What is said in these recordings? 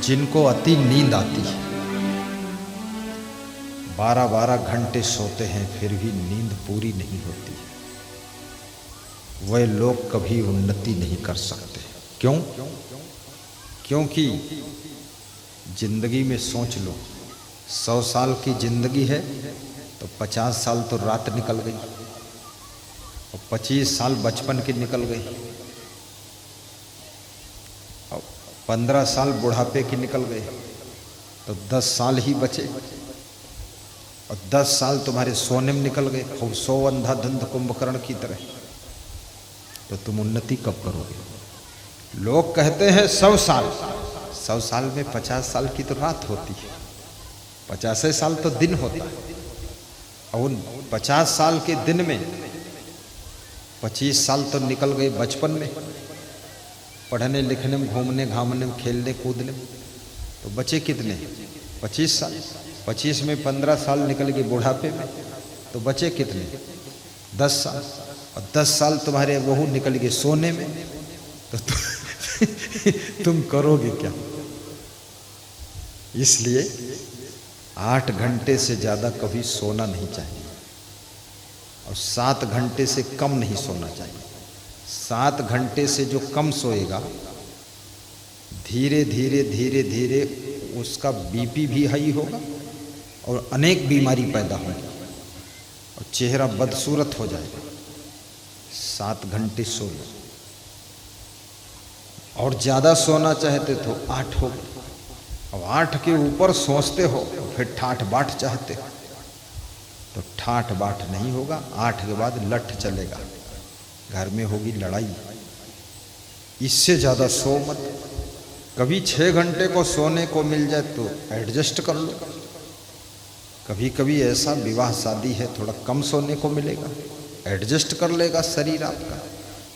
जिनको अति नींद आती है, 12-12 घंटे सोते हैं फिर भी नींद पूरी नहीं होती है, वह लोग कभी उन्नति नहीं कर सकते। क्यों? क्योंकि जिंदगी में सोच लो, 100 साल की जिंदगी है तो 50 साल तो रात निकल गई और 25 साल बचपन की निकल गई और 15 साल बुढ़ापे की निकल गए, तो 10 साल ही बचे और 10 साल तुम्हारे सोने में निकल गए, खूब सो अंधाधुंध कुंभकर्ण की तरह। तो तुम उन्नति कब करोगे? लोग कहते हैं 100 साल, 100 साल में 50 साल की तो रात होती है, 50 साल तो दिन होता है और उन 50 साल के दिन में 25 साल तो निकल गए बचपन में, पढ़ने लिखने में, घूमने घामने में, खेलने कूदने में, तो बचे कितने? 25 साल। 25 में 15 साल निकल गए बुढ़ापे में, तो बचे कितने? 10 साल। और 10 साल तुम्हारे बहू निकल गए सोने में, तो तुम करोगे क्या? इसलिए 8 घंटे से ज़्यादा कभी सोना नहीं चाहिए और 7 घंटे से कम नहीं सोना चाहिए। 7 घंटे से जो कम सोएगा, धीरे धीरे धीरे धीरे उसका बीपी भी हाई होगा और अनेक बीमारी पैदा होगी और चेहरा बदसूरत हो जाएगा। 7 घंटे सो लो, और ज़्यादा सोना चाहते तो 8 हो गए, अब 8 के ऊपर सोचते हो फिर ठाठ बाट चाहते हो तो ठाठ बाट नहीं होगा। 8 के बाद लठ चलेगा, घर में होगी लड़ाई। इससे ज़्यादा सो मत। कभी 6 घंटे को सोने को मिल जाए तो एडजस्ट कर लो। कभी कभी ऐसा विवाह शादी है, थोड़ा कम सोने को मिलेगा, एडजस्ट कर लेगा शरीर आपका।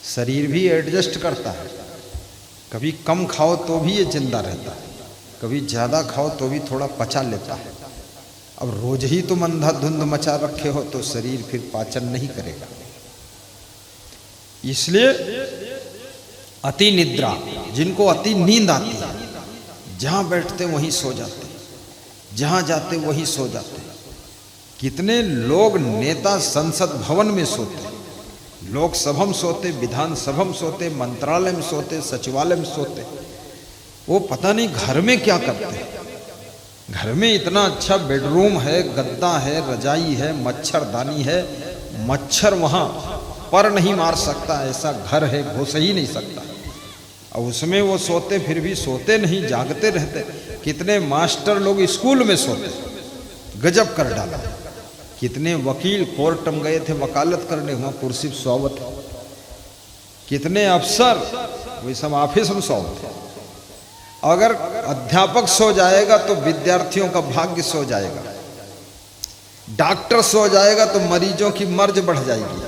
शरीर भी एडजस्ट करता है। कभी कम खाओ तो भी ये जिंदा रहता है, कभी ज़्यादा खाओ तो भी थोड़ा पचा लेता है। अब रोज ही तुम अंधाधुंध मचा रखे हो तो शरीर फिर पाचन नहीं करेगा। इसलिए अति निद्रा, जिनको अति नींद आती है, जहाँ बैठते वहीं सो जाते, जहाँ जाते वहीं सो जाते। कितने लोग नेता संसद भवन में सोते, लोकसभा में सोते, विधानसभा में सोते, मंत्रालय में सोते, सचिवालय में सोते। वो पता नहीं घर में क्या करते हैं। घर में इतना अच्छा बेडरूम है, गद्दा है, रजाई है, मच्छरदानी है, मच्छर वहाँ पर नहीं मार सकता, ऐसा घर है, घुस ही नहीं सकता। और उसमें वो सोते, फिर भी सोते नहीं, जागते रहते। कितने मास्टर लोग स्कूल में सोते, गजब कर डाला। कितने वकील कोर्ट में गए थे वकालत करने, वहाँ कुर्सी पर सोवत। कितने अफसर वे सब ऑफिस में सोवत। अगर अध्यापक सो जाएगा तो विद्यार्थियों का भाग्य सो जाएगा, डॉक्टर सो जाएगा तो मरीजों की मर्ज बढ़ जाएगी,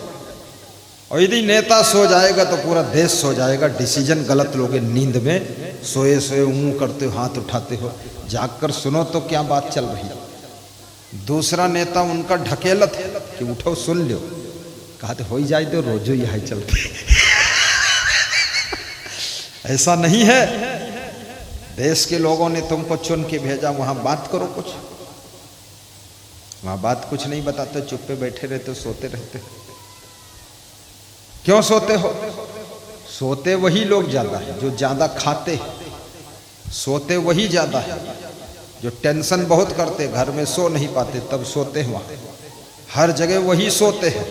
और यदि नेता सो जाएगा तो पूरा देश सो जाएगा। डिसीजन गलत लोगे, नींद में सोए सोए ऊँ करते हो, हाथ उठाते हो। जागकर सुनो तो क्या बात चल रही है। दूसरा नेता उनका ढकेलत है कि उठो सुन लो, कहते हो ही जाए तो रोजो यही चलते। ऐसा नहीं है। देश के लोगों ने तुमको चुन के भेजा, वहां बात करो कुछ। वहां बात कुछ नहीं बताते, चुप पे बैठे रहते, सोते रहते। क्यों सोते हो? सोते वही लोग ज्यादा है जो ज्यादा खाते हैं। सोते वही ज्यादा है जो टेंशन बहुत करते, घर में सो नहीं पाते, तब सोते हैं वहाँ। हर जगह वही सोते हैं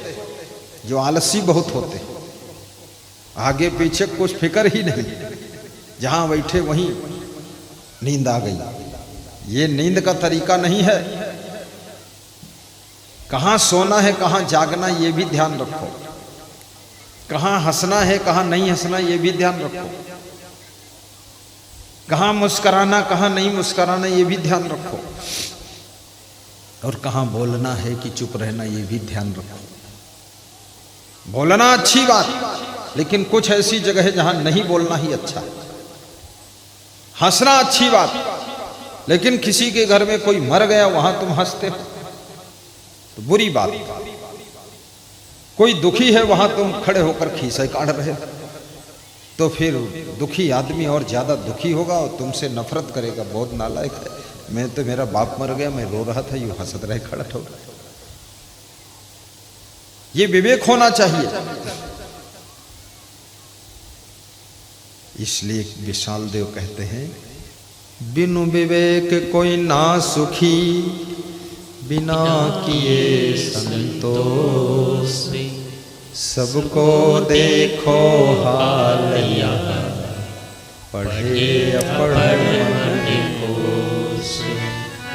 जो आलसी बहुत होते, आगे पीछे कुछ फिक्र ही नहीं, जहाँ बैठे वहीं नींद आ गई। ये नींद का तरीका नहीं है। कहाँ सोना है, कहाँ जागना, ये भी ध्यान रखो। कहाँ हंसना है, कहाँ नहीं हंसना, ये भी ध्यान रखो। कहाँ मुस्कराना, कहाँ नहीं मुस्कराना, ये भी ध्यान रखो। और कहाँ बोलना है कि चुप रहना, ये भी ध्यान रखो। बोलना अच्छी बात, लेकिन कुछ ऐसी जगह है जहां नहीं बोलना ही अच्छा है। हंसना अच्छी बात, लेकिन किसी के घर में कोई मर गया वहां तुम हंसते हो तो बुरी बात। कोई दुखी है वहां तुम खड़े होकर खीसे काढ़ रहे हो, तो फिर दुखी आदमी और ज़्यादा दुखी होगा और तुमसे नफरत करेगा, बहुत नालायक है। मैं तो, मेरा बाप मर गया, मैं रो रहा था, यूँ हंसत रहे खड़ा हो। ये विवेक होना चाहिए। इसलिए विशाल देव कहते हैं, बिनु विवेक कोई ना सुखी, बिना किए संतोष, सबको देखो हाल यहाँ, पढ़े अपढ़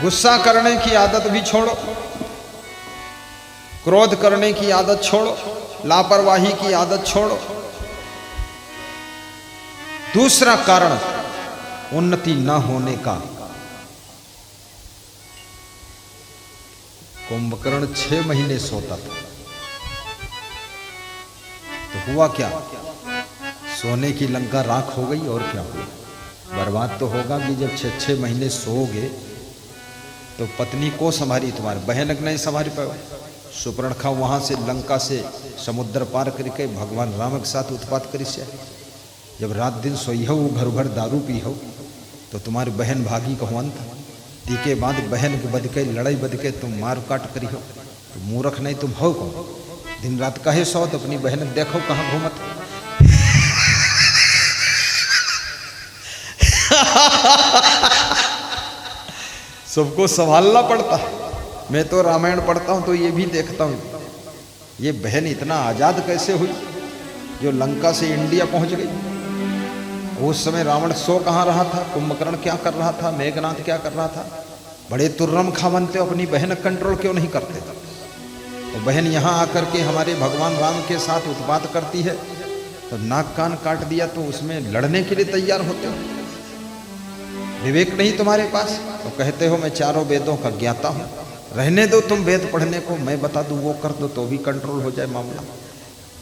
गुस्सा करने की आदत भी छोड़ो, क्रोध करने की आदत छोड़ो, लापरवाही की आदत छोड़ो। दूसरा कारण उन्नति न होने का, कुंभकर्ण 6 महीने सोता था, तो हुआ क्या? सोने की लंका राख हो गई, और क्या हुआ? बर्बाद तो होगा कि जब 6 महीने सोओगे तो पत्नी को संभारी, तुम्हारे बहन नहीं संभाल पाओ। सुपर्णखा वहां से लंका से समुद्र पार करके भगवान राम के साथ उत्पात करी से, जब रात दिन सोई हो, घर भर दारू पी हो, तो तुम्हारी बहन भागी कहो अंत। ती के बाद बहन के बद के लड़ाई बद के तुम मार काट करी हो, तो मूर्ख नहीं तुम हो कौन? दिन रात कहे सो तो अपनी बहन देखो कहाँ घूमत। सबको संभालना पड़ता है। मैं तो रामायण पढ़ता हूं तो ये भी देखता हूं, ये बहन इतना आजाद कैसे हुई जो लंका से इंडिया पहुंच गई। उस समय रावण सो कहाँ रहा था, कुंभकर्ण क्या कर रहा था, मेघनाथ क्या कर रहा था। बड़े तुर्रम खा बनते हो, अपनी बहन कंट्रोल क्यों नहीं करते? तो बहन यहाँ आकर के हमारे भगवान राम के साथ उत्पात करती है, तो नाक कान काट दिया तो उसमें लड़ने के लिए तैयार होते हो। विवेक नहीं तुम्हारे पास, तो कहते हो मैं चारों वेदों का ज्ञाता हूँ। रहने दो तुम वेद पढ़ने को, मैं बता दूँ वो कर दो तो भी कंट्रोल हो जाए मामला।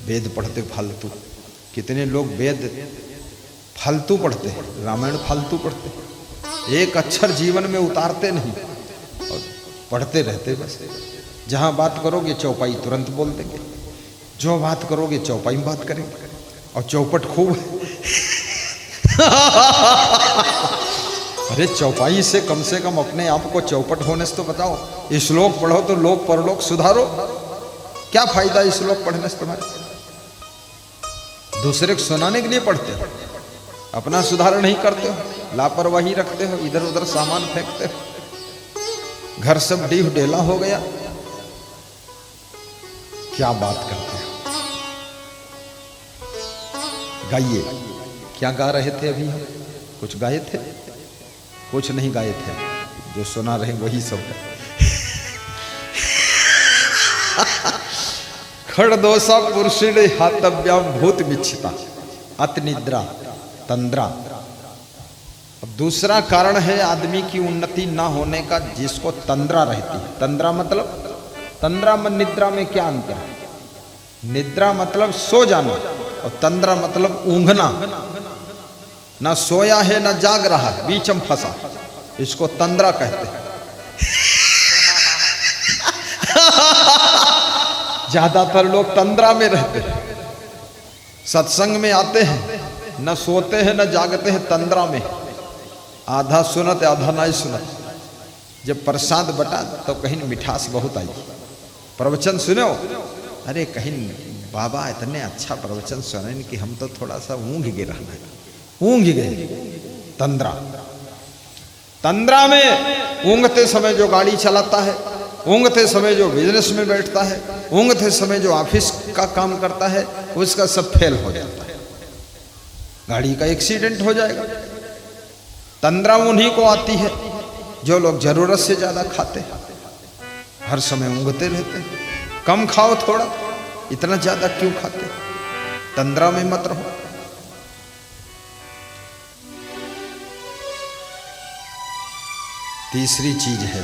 वेद पढ़ते फालतू, कितने लोग वेद फालतू पढ़ते हैं, रामायण फालतू पढ़ते, एक अक्षर जीवन में उतारते नहीं और पढ़ते रहते बस। जहाँ बात करोगे चौपाई तुरंत बोल देंगे, जो बात करोगे चौपाई में बात करेंगे, और चौपट खूब। अरे चौपाई से कम अपने आप को चौपट होने से तो बताओ। श्लोक पढ़ो तो लोक परलोक सुधारो, क्या फायदा श्लोक पढ़ने से तुम्हारे? दूसरे को सुनाने के लिए पढ़ते हो, अपना सुधार नहीं करते हो, लापरवाही रखते हो, इधर उधर सामान फेंकते हो, घर सब डीह डेला हो गया। क्या बात करते हो? गाइए। क्या गा रहे थे अभी हम? कुछ गाए थे? कुछ नहीं गाए थे, जो सुना रहे वही सब है। खड़दोषा पुरुषिणे हातव्याम भूत मिच्छिता अति निद्रा तंद्रा। अब दूसरा कारण है आदमी की उन्नति ना होने का, जिसको तंद्रा रहती है। तंद्रा मतलब, तंद्रा में निद्रा में क्या अंतर है? निद्रा मतलब सो जाना और तंद्रा मतलब ऊंघना। ना सोया है ना जाग रहा है, बीच में फंसा, इसको तंद्रा कहते हैं। ज्यादातर लोग तंद्रा में रहते हैं, सत्संग में आते हैं, न सोते हैं न जागते हैं, तंद्रा में, आधा सुनत आधा नहीं सुनत। जब प्रसाद बटा तो कहीं मिठास बहुत आई, प्रवचन सुनो, अरे कहीं बाबा इतने अच्छा प्रवचन सुने कि हम तो थोड़ा सा ऊँघ गए, रहना ऊँघ गए। तंद्रा, तंद्रा में ऊँघते समय जो गाड़ी चलाता है, ऊँघते समय जो बिजनेस में बैठता है, ऊँघते समय जो ऑफिस का काम करता है, उसका सब फेल हो जाता है, गाड़ी का एक्सीडेंट हो जाएगा। तंद्रा उन्हीं को आती है जो लोग जरूरत से ज्यादा खाते हैं, हर समय ऊँघते रहते हैं। कम खाओ थोड़ा, इतना ज्यादा क्यों खाते? तंद्रा में मत रहो। तीसरी चीज है